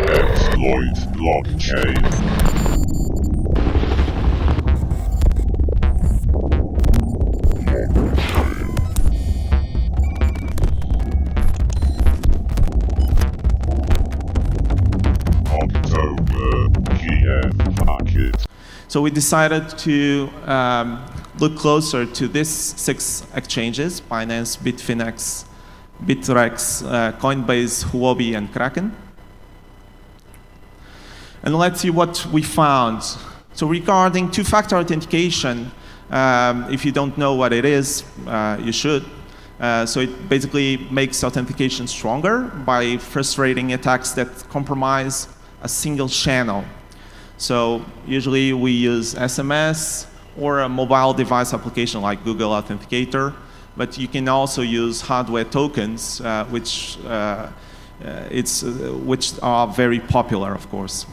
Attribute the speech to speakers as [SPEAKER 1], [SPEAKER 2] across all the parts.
[SPEAKER 1] Exploit blockchain. October, Kiev, HackIT.
[SPEAKER 2] So we decided to look closer to these 6 exchanges: Binance, Bitfinex, Bitrex, Coinbase, Huobi, and Kraken. And let's see what we found. So regarding two-factor authentication, if you don't know what it is, you should. So it basically makes authentication stronger by frustrating attacks that compromise a single channel. So usually we use SMS or a mobile device application like Google Authenticator, but you can also use hardware tokens, which are very popular, of course.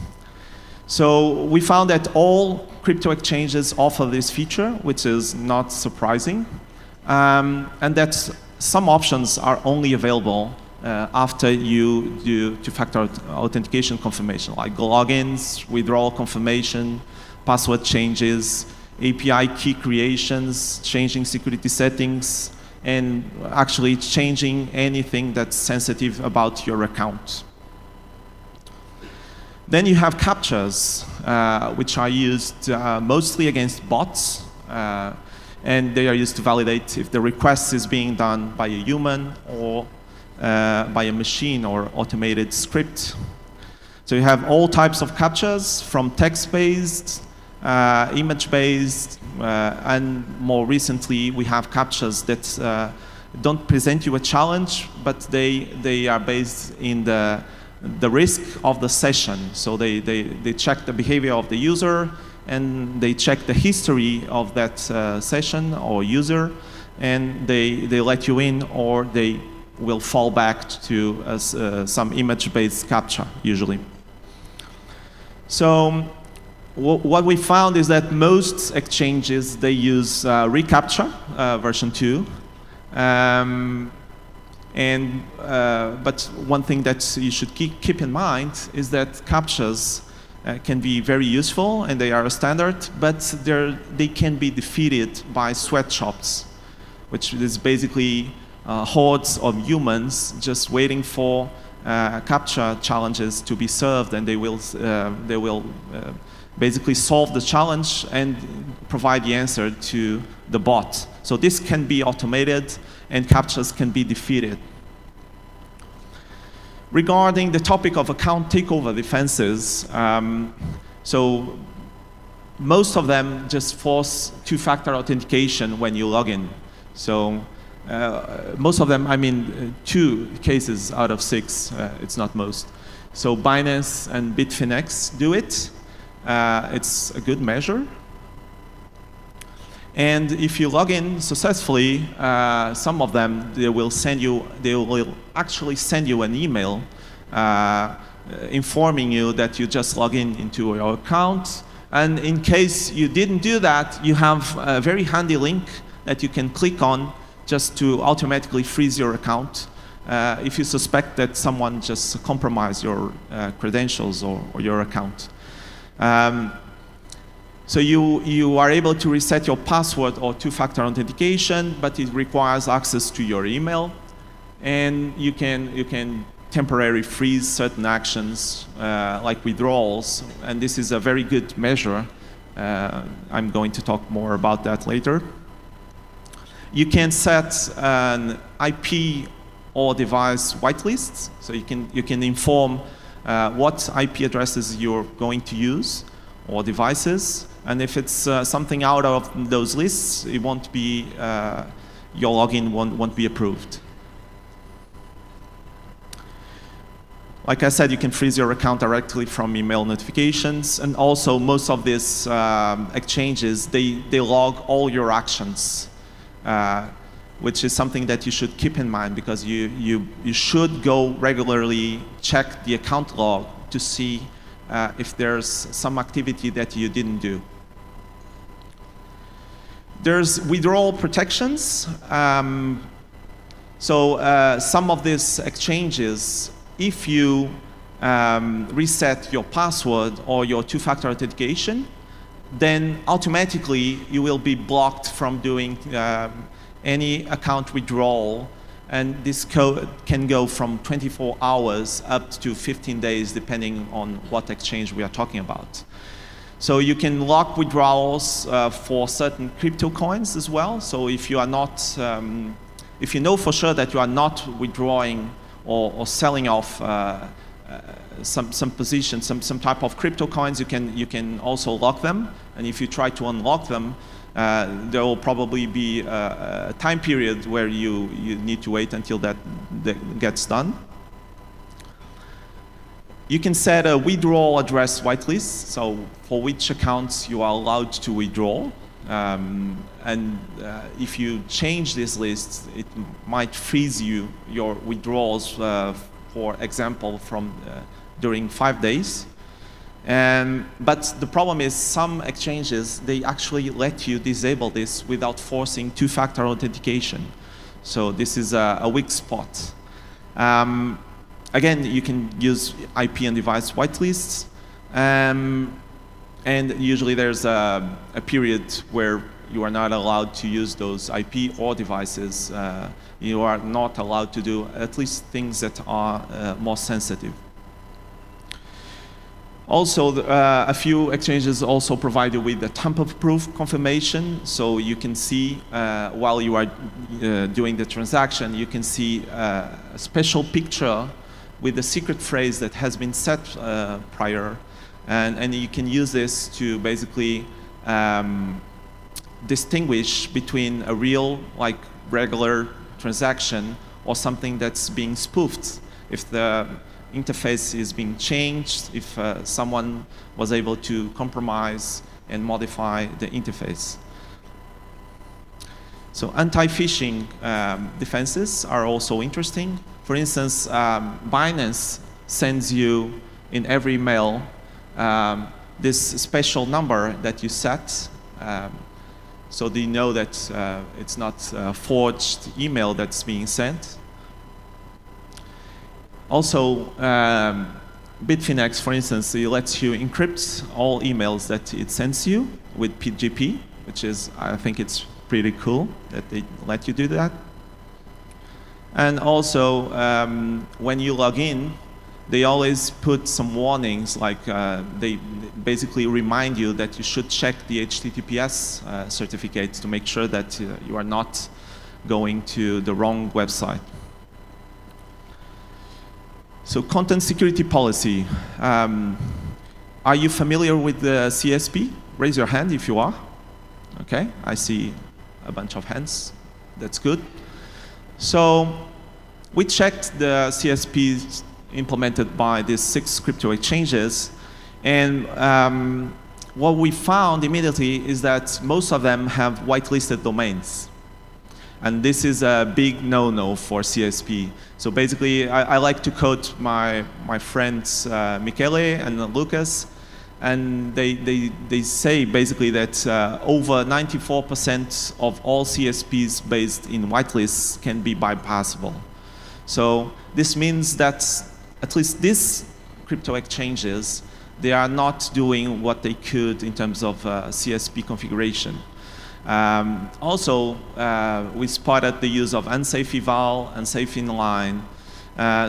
[SPEAKER 2] So we found that all crypto exchanges offer this feature, which is not surprising, and that some options are only available after you do two-factor authentication confirmation, like logins, withdrawal confirmation, password changes, API key creations, changing security settings, and actually changing anything that's sensitive about your account. Then you have captchas, which are used mostly against bots, and they are used to validate if the request is being done by a human or by a machine or automated script. So you have all types of captchas, from text-based, image-based, and more recently we have captchas that don't present you a challenge, but they are based in the risk of the session. So they check the behavior of the user, and they check the history of that session or user, and they let you in, or they will fall back to some image-based captcha, usually. So what we found is that most exchanges, they use reCAPTCHA version 2. But one thing that you should keep in mind is that CAPTCHAs can be very useful, and they are a standard, but they can be defeated by sweatshops, which is basically hordes of humans just waiting for CAPTCHA challenges to be served, and they will basically solve the challenge and provide the answer to the bot. So this can be automated, and CAPTCHAs can be defeated. Regarding the topic of account takeover defenses, so most of them just force two-factor authentication when you log in. So most of them, I mean, 2 cases out of 6, it's not most. So Binance and Bitfinex do it. It's a good measure. And if you log in successfully, some of them, they will actually send you an email informing you that you just log into your account. And in case you didn't do that, you have a very handy link that you can click on just to automatically freeze your account if you suspect that someone just compromised your credentials or your account. So you are able to reset your password or two-factor authentication, but it requires access to your email, and you can temporarily freeze certain actions like withdrawals, and this is a very good measure. I'm going to talk more about that later. You can set an IP or device whitelists, so you can inform what IP addresses you're going to use or devices. And if it's something out of those lists, it won't be, your login won't be approved. Like I said, you can freeze your account directly from email notifications, and also most of these exchanges, they log all your actions, which is something that you should keep in mind, because you should go regularly check the account log to see if there's some activity that you didn't do. There's withdrawal protections. Some of these exchanges if you reset your password or your two-factor authentication, then automatically you will be blocked from doing any account withdrawal, and this code can go from 24 hours up to 15 days depending on what exchange we are talking about. So you can lock withdrawals for certain crypto coins as well. So if you are not, if you know for sure that you are not withdrawing or selling off some position, some type of crypto coins, you can also lock them. And if you try to unlock them, there will probably be a time period where you need to wait until that gets done. You can set a withdrawal address whitelist, so for which accounts you are allowed to withdraw. If you change this list, it might freeze your withdrawals, for example, from during 5 days. But the problem is some exchanges, they actually let you disable this without forcing two-factor authentication. So this is a weak spot. Again, you can use IP and device whitelists. And usually there's a period where you are not allowed to use those IP or devices. You are not allowed to do at least things that are more sensitive. Also, a few exchanges also provide you with a tamper-proof confirmation, so you can see while you are doing the transaction, you can see a special picture with the secret phrase that has been set prior, and you can use this to basically distinguish between a real, like regular transaction or something that's being spoofed. If the interface is being changed, if someone was able to compromise and modify the interface. So anti-phishing defenses are also interesting. For instance, Binance sends you in every mail this special number that you set, so they know that it's not a forged email that's being sent. Also, Bitfinex, for instance, it lets you encrypt all emails that it sends you with PGP, which is, I think it's pretty cool that they let you do that. And also, when you log in, they always put some warnings, like they basically remind you that you should check the HTTPS certificate to make sure that you are not going to the wrong website. So content security policy. Are you familiar with the CSP? Raise your hand if you are. Okay, I see a bunch of hands. That's good. So we checked the CSPs implemented by these 6 crypto exchanges, and what we found immediately is that most of them have whitelisted domains. And this is a big no-no for CSP. So basically, I like to quote my friends Michele and Lucas, and they say basically that over 94% of all CSPs based in whitelists can be bypassable. So this means that at least these crypto exchanges, they are not doing what they could in terms of CSP configuration. Also, we spotted the use of unsafe eval, unsafe inline.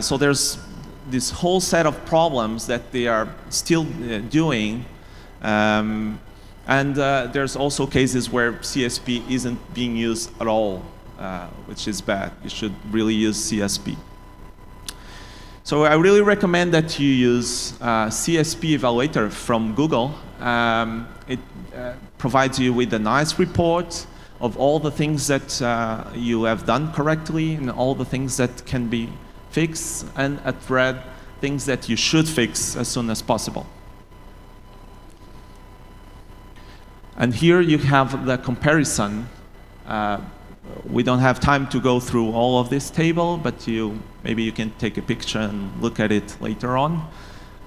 [SPEAKER 2] So there's this whole set of problems that they are still doing. And there's also cases where CSP isn't being used at all, which is bad. You should really use CSP. So I really recommend that you use CSP Evaluator from Google. It provides you with a nice report of all the things that you have done correctly and all the things that can be fixed, and at red, things that you should fix as soon as possible. And here you have the comparison. We don't have time to go through all of this table, but maybe you can take a picture and look at it later on.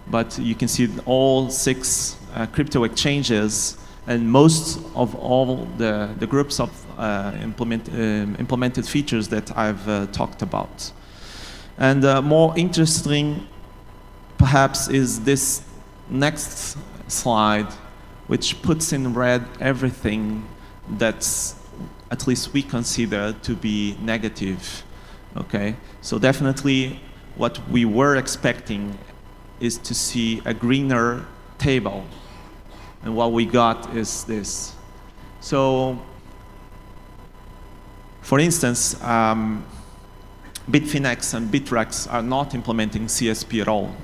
[SPEAKER 2] But you can see all 6 crypto exchanges and most of all the groups of implemented features that I've talked about. And more interesting, perhaps, is this next slide, which puts in red everything that's at least we consider to be negative. Okay, so definitely what we were expecting is to see a greener table, and what we got is this. So, for instance, Bitfinex and Bitrex are not implementing CSP at all.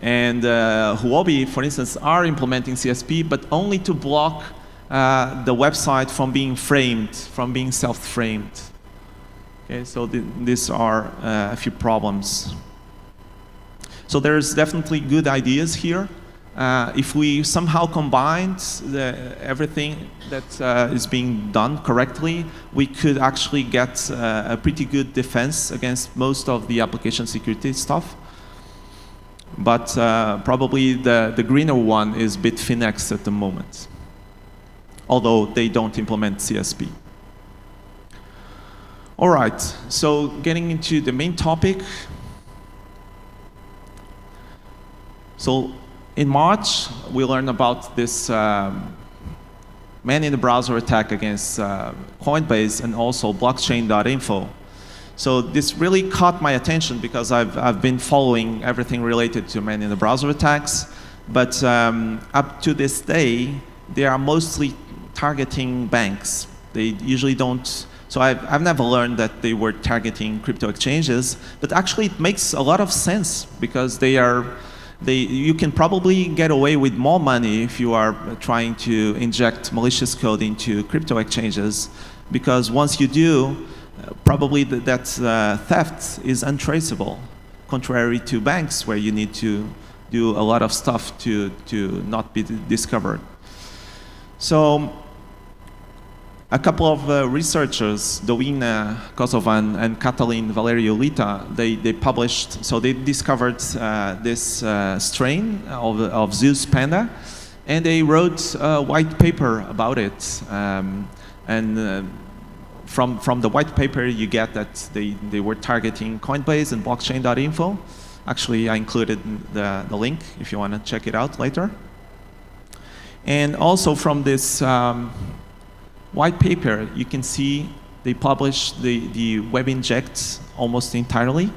[SPEAKER 2] And Huobi, for instance, are implementing CSP, but only to block the website from being framed, from being self-framed. Okay, so these are a few problems. So there's definitely good ideas here. If we somehow combined everything that is being done correctly, we could actually get a pretty good defense against most of the application security stuff. But probably the greener one is Bitfinex at the moment, although they don't implement CSP. All right, so getting into the main topic. So in March, we learned about this man-in-the-browser attack against Coinbase and also blockchain.info. So this really caught my attention because I've been following everything related to man-in-the-browser attacks, but up to this day, they are mostly targeting banks. They usually don't. So I've never learned that they were targeting crypto exchanges, but actually it makes a lot of sense because you can probably get away with more money if you are trying to inject malicious code into crypto exchanges, because once you do, probably that theft is untraceable, contrary to banks where you need to do a lot of stuff to not be discovered. So a couple of researchers, Dowina Kosovan and Katalin Valeriolita, they published, so they discovered this strain of Zeus Panda, and they wrote a white paper about it. From the white paper, you get that they were targeting Coinbase and blockchain.info. Actually, I included the link if you want to check it out later. And also from this white paper, you can see they published the web inject almost entirely.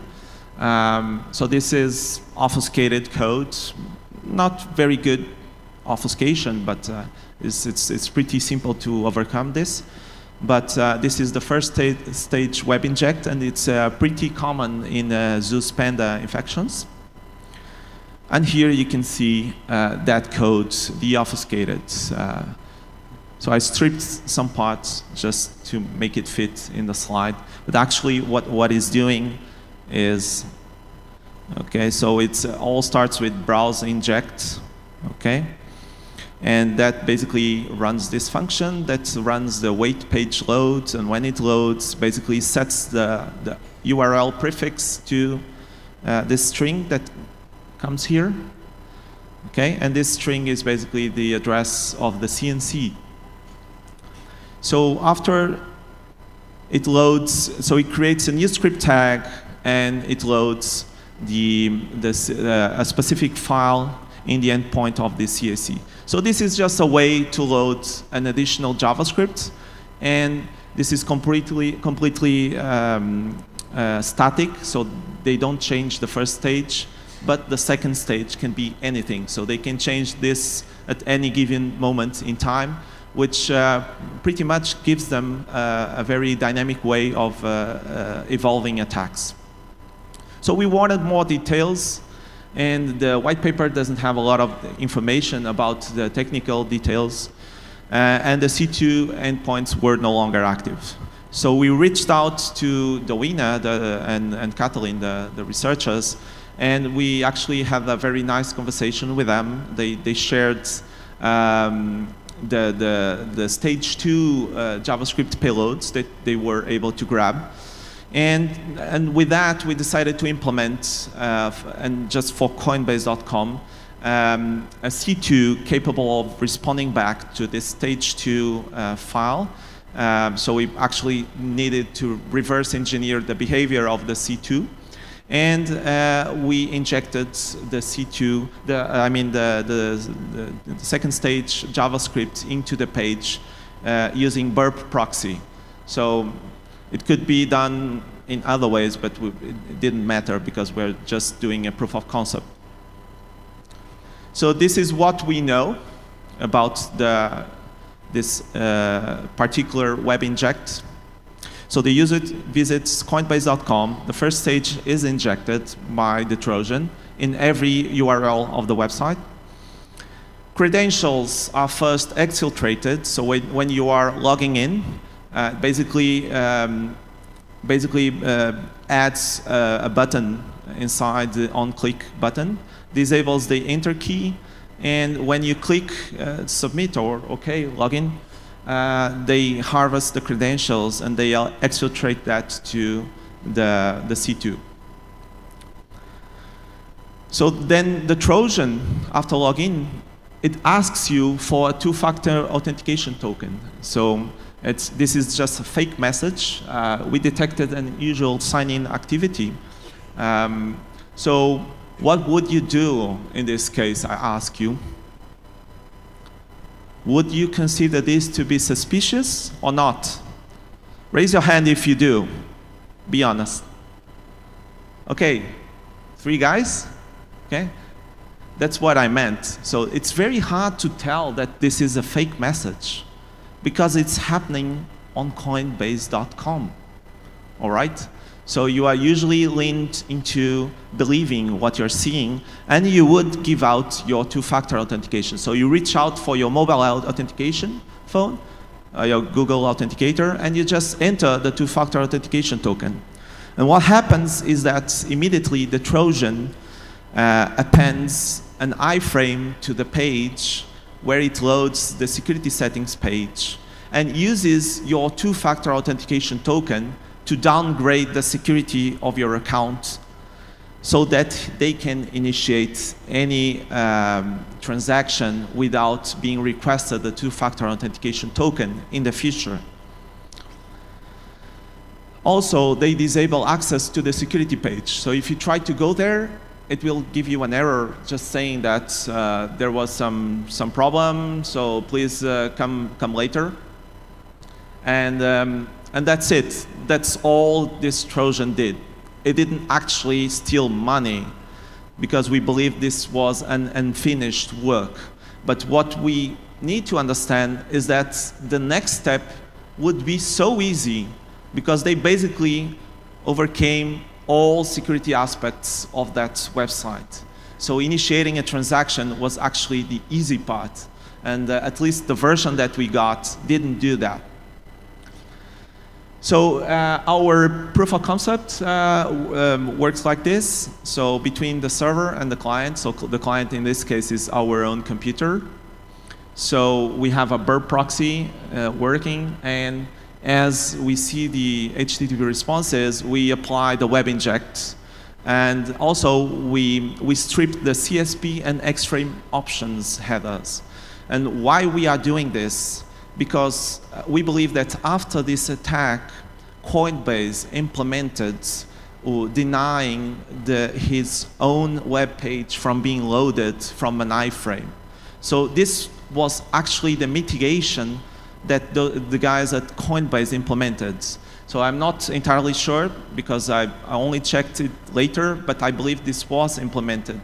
[SPEAKER 2] So this is obfuscated code, not very good obfuscation, but it's pretty simple to overcome this. But this is the first stage web inject, and it's pretty common in Zeus Panda infections. And here you can see that code deobfuscated. So I stripped some parts just to make it fit in the slide. But actually what it's doing is, okay, so it all starts with browse inject, okay? And that basically runs this function that runs the wait page load, and when it loads, basically sets the URL prefix to this string that comes here, okay? And this string is basically the address of the CNC. So after it loads, so it creates a new script tag, and it loads a specific file in the endpoint of the CAC. So this is just a way to load an additional JavaScript, and this is completely static, so they don't change the first stage, but the second stage can be anything. So they can change this at any given moment in time, which pretty much gives them a very dynamic way of evolving attacks. So we wanted more details, and the white paper doesn't have a lot of information about the technical details, and the C2 endpoints were no longer active. So we reached out to Dowina and Katalin, the researchers, and we actually had a very nice conversation with them. They shared the stage 2 JavaScript payloads that they were able to grab. And with that, we decided to implement, and just for Coinbase.com, a C2 capable of responding back to this stage 2 file. So we actually needed to reverse engineer the behavior of the C2. And we injected the C2, the second stage JavaScript into the page using burp proxy. So it could be done in other ways, but it didn't matter because we're just doing a proof of concept. So this is what we know about this particular web inject. So the user visits Coinbase.com. The first stage is injected by the Trojan in every URL of the website. Credentials are first exfiltrated. So when you are logging in, basically adds a button inside the on-click button, disables the enter key, and when you click submit or OK, login, they harvest the credentials and they exfiltrate that to the C2. So then the Trojan, after login, it asks you for a two-factor authentication token. So this is just a fake message. We detected an unusual sign-in activity. So what would you do in this case, I ask you? Would you consider this to be suspicious or not? Raise your hand if you do. Be honest. Okay, 3 guys? Okay, that's what I meant. So it's very hard to tell that this is a fake message because it's happening on Coinbase.com. All right? So you are usually leaned into believing what you're seeing, and you would give out your two-factor authentication. So you reach out for your mobile authentication phone, your Google Authenticator, and you just enter the two-factor authentication token. And what happens is that immediately the Trojan appends an iframe to the page where it loads the security settings page and uses your two-factor authentication token to downgrade the security of your account so that they can initiate any transaction without being requested the two-factor authentication token in the future. Also, they disable access to the security page. So if you try to go there, it will give you an error just saying that there was some problem, so please come later. And that's it. That's all this Trojan did. It didn't actually steal money because we believe this was an unfinished work. But what we need to understand is that the next step would be so easy because they basically overcame all security aspects of that website. So initiating a transaction was actually the easy part. And at least the version that we got didn't do that. So our proof of concept works like this. So between the server and the client, so the client in this case is our own computer. So we have a burp proxy working, and as we see the HTTP responses, we apply the web inject. And also we strip the CSP and X-frame options headers. And why we are doing this? Because we believe that after this attack, Coinbase implemented denying his own web page from being loaded from an iframe. So this was actually the mitigation that the guys at Coinbase implemented. So I'm not entirely sure because I only checked it later, but I believe this was implemented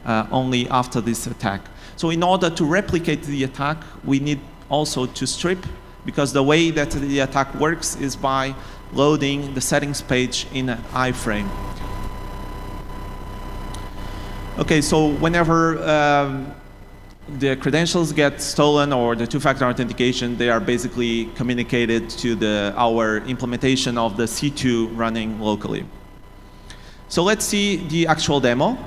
[SPEAKER 2] only after this attack. So in order to replicate the attack, we need also to strip, because the way that the attack works is by loading the settings page in an iframe. Okay, so whenever the credentials get stolen or the two-factor authentication, they are basically communicated to our implementation of the C2 running locally. So let's see the actual demo.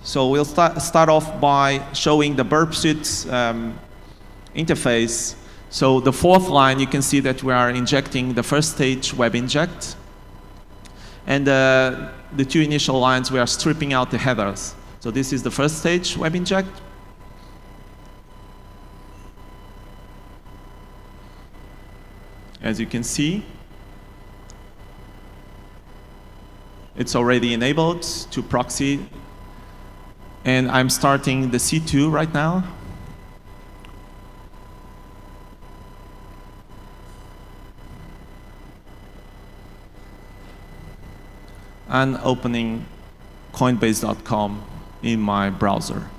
[SPEAKER 2] So we'll start off by showing the burp suite interface. So the fourth line, you can see that we are injecting the first stage web inject. And the two initial lines, we are stripping out the headers. So this is the first stage web inject. As you can see, It's already enabled to proxy. And I'm starting the C2 right now. And opening Coinbase.com in my browser.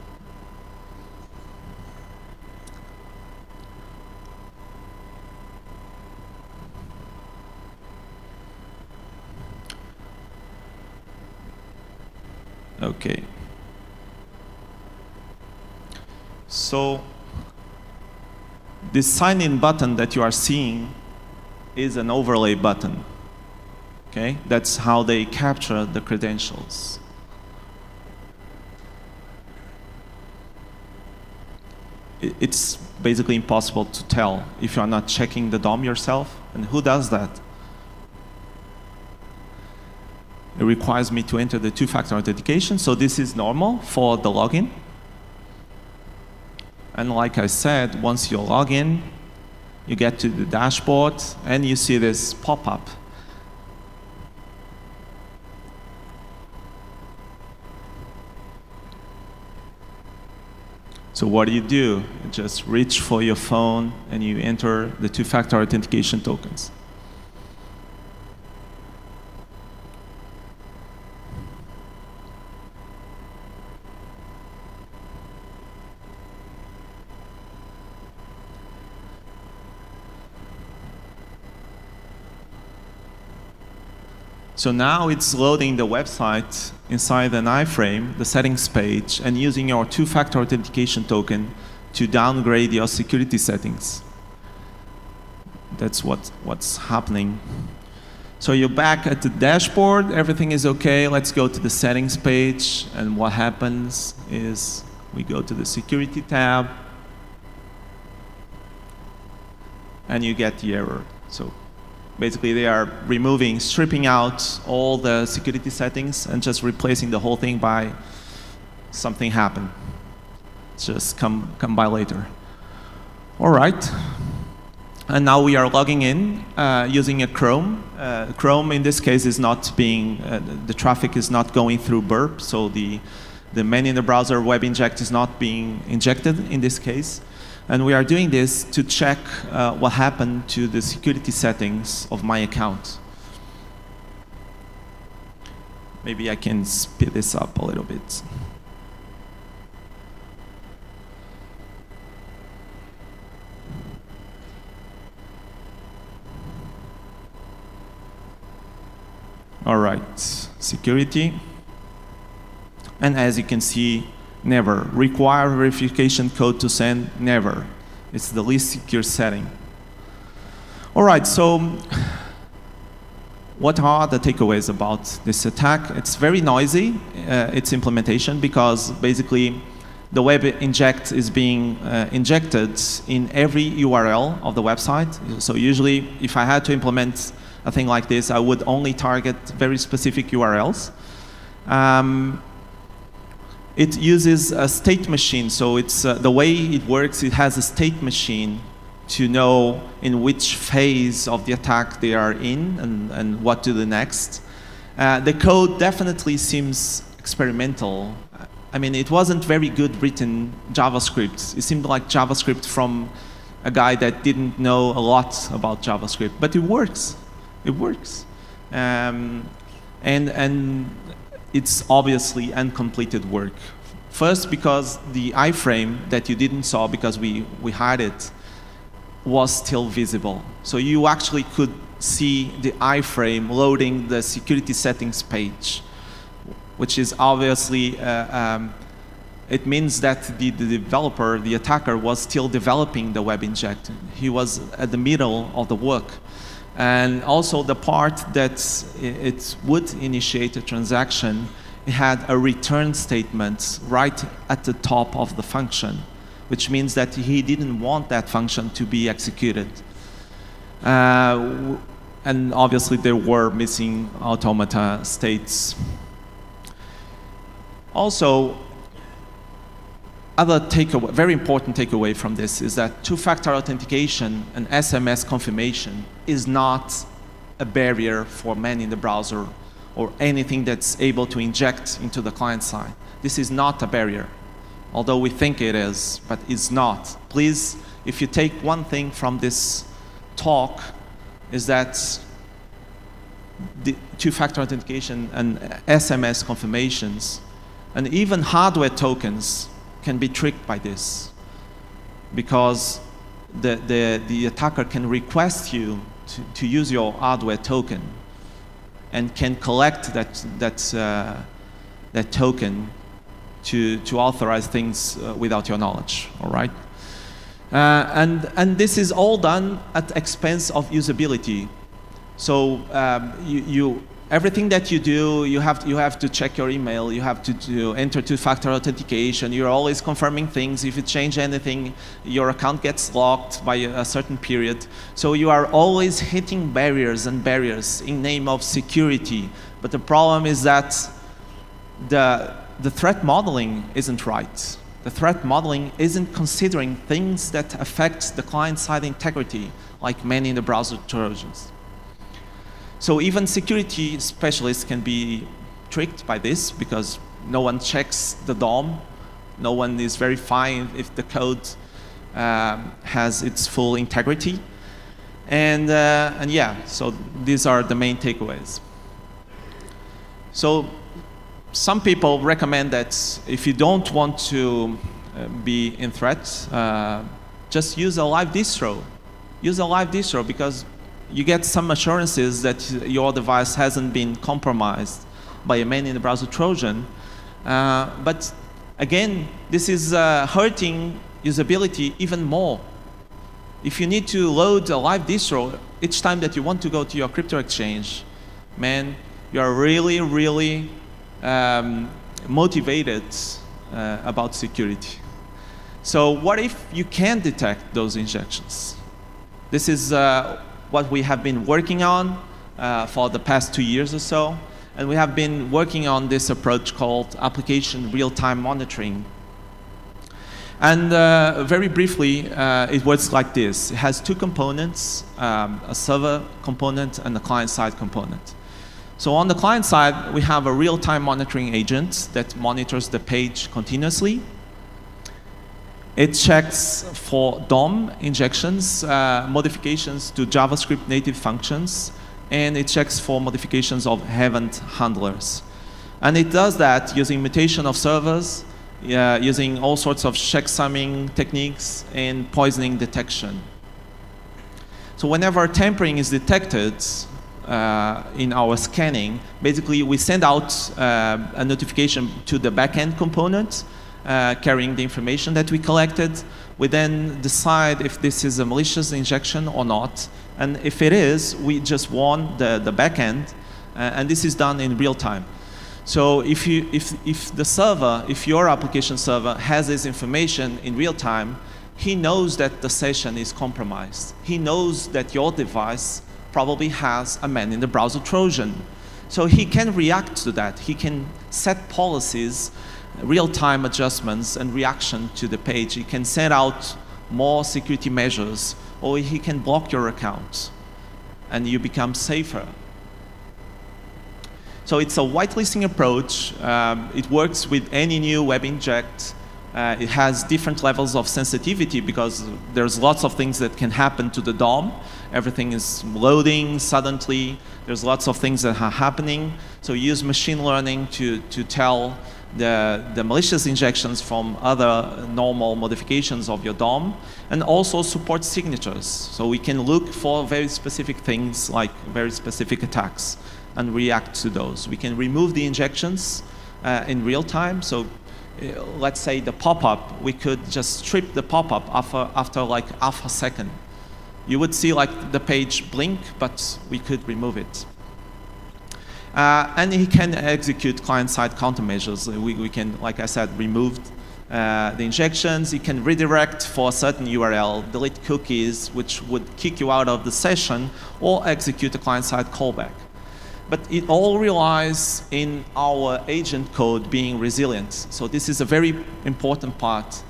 [SPEAKER 2] Okay. So this sign-in button that you are seeing is an overlay button. Okay? That's how they capture the credentials. It's basically impossible to tell if you are not checking the DOM yourself. And who does that? It requires me to enter the two-factor authentication, so this is normal for the login. And like I said, once you log in, you get to the dashboard, and you see this pop-up. So what do? You just reach for your phone, and you enter the two-factor authentication tokens. So now it's loading the website inside an iframe, the settings page, and using your two-factor authentication token to downgrade your security settings. That's what's happening. So you're back at the dashboard, everything is okay. Let's go to the settings page, and what happens is we go to the security tab, and you get the error. So basically, they are stripping out all the security settings and just replacing the whole thing by something happened. Just come by later. All right. And now we are logging in using a Chrome. Chrome, in this case, is not being, the traffic is not going through burp, so the menu in the browser web inject is not being injected in this case. And we are doing this to check what happened to the security settings of my account. Maybe I can speed this up a little bit. All right, security. And as you can see, never. Require verification code to send, never. It's the least secure setting. All right, so what are the takeaways about this attack? It's very noisy, its implementation, because basically the web inject is being injected in every URL of the website. So usually, if I had to implement a thing like this, I would only target very specific URLs. It uses a state machine, so it's the way it works. It has a state machine to know in which phase of the attack they are in and what to do next. The code definitely seems experimental. I mean, it wasn't very good written JavaScript. It seemed like JavaScript from a guy that didn't know a lot about JavaScript, but it works. It works, and it's obviously uncompleted work. First, because the iframe that you didn't saw because we hid it was still visible. So you actually could see the iframe loading the security settings page, which is obviously, it means that the developer, the attacker, was still developing the web inject. He was at the middle of the work. And also the part that it would initiate a transaction, it had a return statement right at the top of the function, which means that he didn't want that function to be executed. And obviously there were missing automata states. Also, other takeaway, very important takeaway from this is that two-factor authentication and SMS confirmation is not a barrier for men in the browser or anything that's able to inject into the client side. This is not a barrier, although we think it is, but it's not. Please, if you take one thing from this talk, is that the two-factor authentication and SMS confirmations and even hardware tokens can be tricked by this, because the attacker can request you to use your hardware token and can collect that token to authorize things without your knowledge, all right? And this is all done at expense of usability. So everything that you do, you have to check your email, you have to enter two-factor authentication, you're always confirming things. If you change anything, your account gets locked by a certain period. So you are always hitting barriers and barriers in name of security. But the problem is that the threat modeling isn't right. The threat modeling isn't considering things that affect the client-side integrity, like many in the browser Trojans. So even security specialists can be tricked by this, because no one checks the DOM, no one is verifying if the code has its full integrity, and yeah, so these are the main takeaways. So some people recommend that if you don't want to be in threat, just use a live distro. Use a live distro, because you get some assurances that your device hasn't been compromised by a man-in-the-browser Trojan. But again, this is hurting usability even more. If you need to load a live distro each time that you want to go to your crypto exchange, man, you are really, really motivated about security. So what if you can detect those injections? This is what we have been working on for the past 2 years or so. And we have been working on this approach called application real-time monitoring. And very briefly, it works like this. It has two components, a server component and a client-side component. So on the client side, we have a real-time monitoring agent that monitors the page continuously. It checks for DOM injections, modifications to JavaScript native functions, and it checks for modifications of event handlers. And it does that using mutation of servers, using all sorts of checksumming techniques and poisoning detection. So whenever tampering is detected in our scanning, basically we send out a notification to the backend component carrying the information that we collected. We then decide if this is a malicious injection or not. And if it is, we just warn the backend, and this is done in real time. So if your application server has this information in real time, he knows that the session is compromised. He knows that your device probably has a man-in-the-browser Trojan. So he can react to that. He can set policies, real-time adjustments and reaction to the page. He can send out more security measures, or he can block your account and you become safer. So it's a whitelisting approach. It works with any new web inject. It has different levels of sensitivity because there's lots of things that can happen to the DOM. Everything is loading suddenly. There's lots of things that are happening. So you use machine learning to tell the malicious injections from other normal modifications of your DOM, and also support signatures. So we can look for very specific things like very specific attacks and react to those. We can remove the injections in real time. So let's say the pop-up, we could just strip the pop-up after like half a second. You would see like the page blink, but we could remove it. And he can execute client-side countermeasures. We can, like I said, remove the injections. He can redirect for a certain URL, delete cookies, which would kick you out of the session, or execute a client-side callback. But it all relies in our agent code being resilient. So this is a very important part.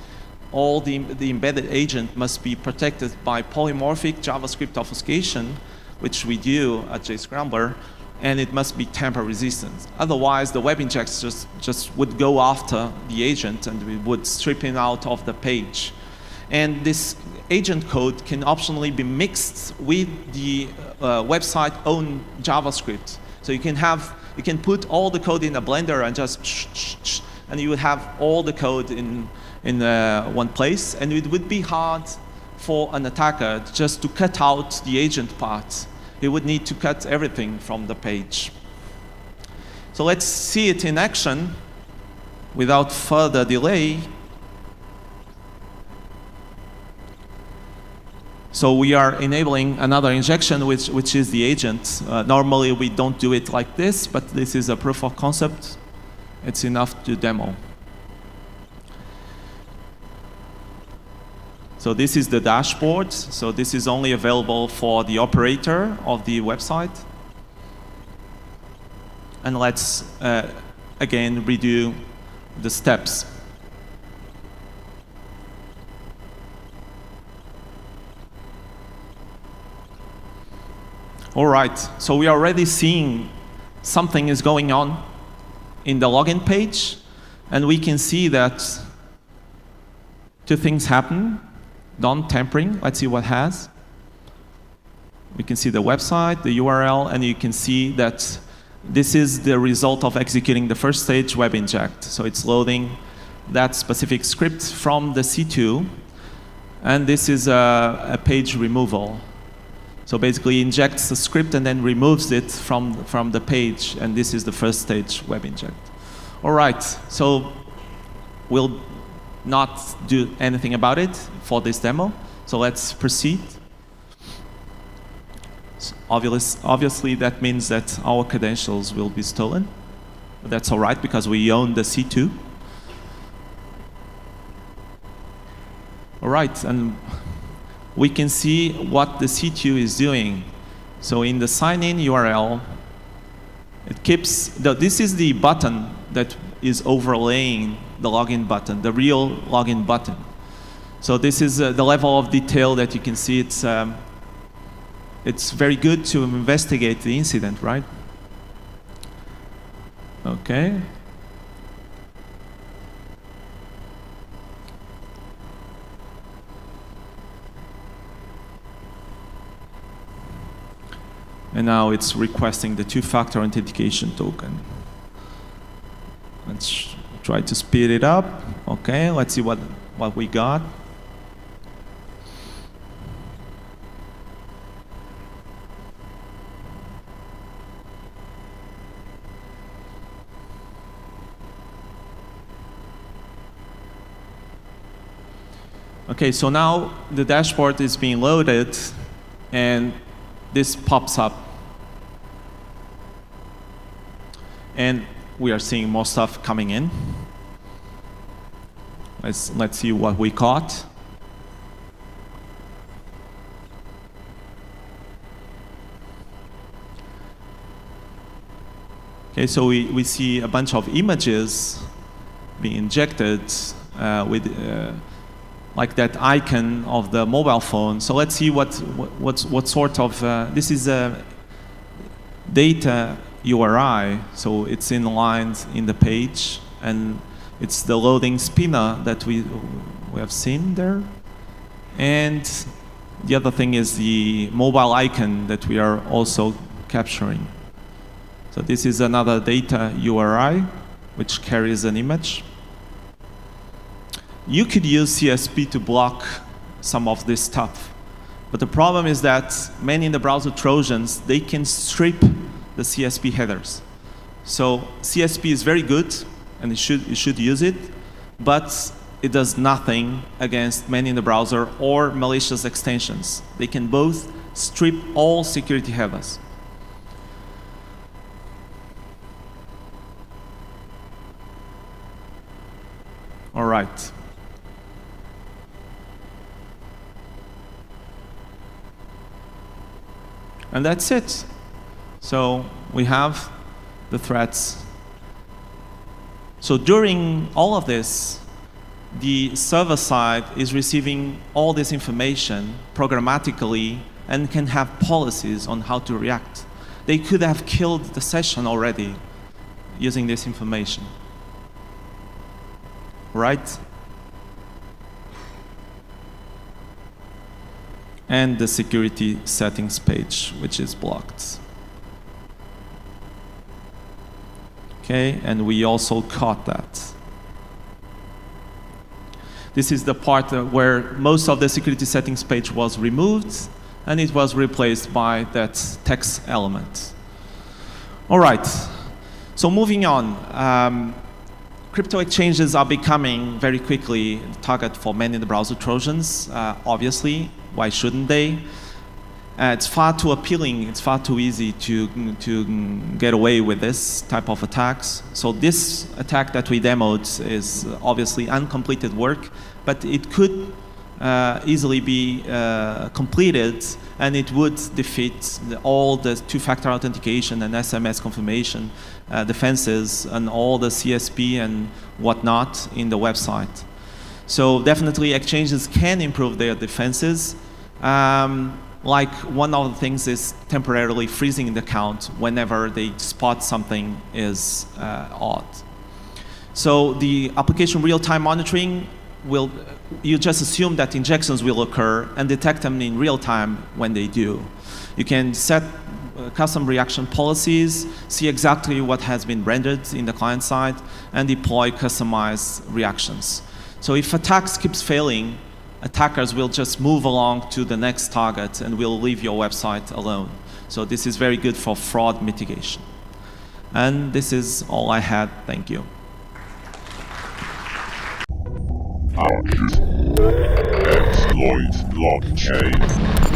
[SPEAKER 2] All the embedded agent must be protected by polymorphic JavaScript obfuscation, which we do at JScrambler, and it must be tamper resistant. Otherwise, the web injectors just would go after the agent and we would strip him out of the page. And this agent code can optionally be mixed with the website own JavaScript. So you can put all the code in a blender and just and you would have all the code in one place, and it would be hard for an attacker just to cut out the agent part. He would need to cut everything from the page. So let's see it in action without further delay. So we are enabling another injection, which is the agent. Normally we don't do it like this, but this is a proof of concept. It's enough to demo. So this is the dashboard. So this is only available for the operator of the website. And let's again redo the steps. All right, so we are already seeing something is going on in the login page, and we can see that two things happen. Done tampering, let's see what has. We can see the website, the URL, and you can see that this is the result of executing the first stage web inject. So it's loading that specific script from the C2, and this is a page removal. So basically injects the script and then removes it from the page, and this is the first stage web inject. All right, so we'll not do anything about it for this demo. So let's proceed. So obviously that means that our credentials will be stolen. But that's all right because we own the C2. All right, and we can see what the C2 is doing. So in the sign-in URL, it keeps, this is the button that is overlaying the login button, the real login button. So this is the level of detail that you can see. It's very good to investigate the incident, right? Okay. And now it's requesting the two-factor authentication token. Let's try to speed it up. Okay, let's see what we got. Okay, so now the dashboard is being loaded, and this pops up. And we are seeing more stuff coming in. Let's see what we caught. Okay, so we see a bunch of images being injected with like that icon of the mobile phone. So let's see what sort of this is a data URI, so it's inlined in the page, and it's the loading spinner that we have seen there. And the other thing is the mobile icon that we are also capturing. So this is another data URI which carries an image. You could use CSP to block some of this stuff, but the problem is that many in the browser Trojans, they can strip the CSP headers. So CSP is very good, and you should use it, but it does nothing against many in the browser or malicious extensions. They can both strip all security headers. All right. And that's it. So we have the threats. So during all of this, the server side is receiving all this information programmatically and can have policies on how to react. they could have killed the session already using this information. Right? And the security settings page, which is blocked. Okay, and we also caught that. This is the part where most of the security settings page was removed, and it was replaced by that text element. All right, so moving on. Crypto exchanges are becoming very quickly a target for many browser Trojans, obviously. Why shouldn't they? It's far too appealing, it's far too easy to get away with this type of attacks. So this attack that we demoed is obviously uncompleted work, but it could easily be completed, and it would defeat all the two-factor authentication and SMS confirmation defenses and all the CSP and whatnot in the website. So definitely exchanges can improve their defenses. Like one of the things is temporarily freezing the account whenever they spot something is odd. So the application real-time monitoring will, you just assume that injections will occur and detect them in real time when they do. You can set custom reaction policies, see exactly what has been rendered in the client side, and deploy customized reactions. So if attacks keeps failing, attackers will just move along to the next target and will leave your website alone. So this is very good for fraud mitigation. And this is all I had. Thank you.
[SPEAKER 1] HackIT. Exploit blockchain.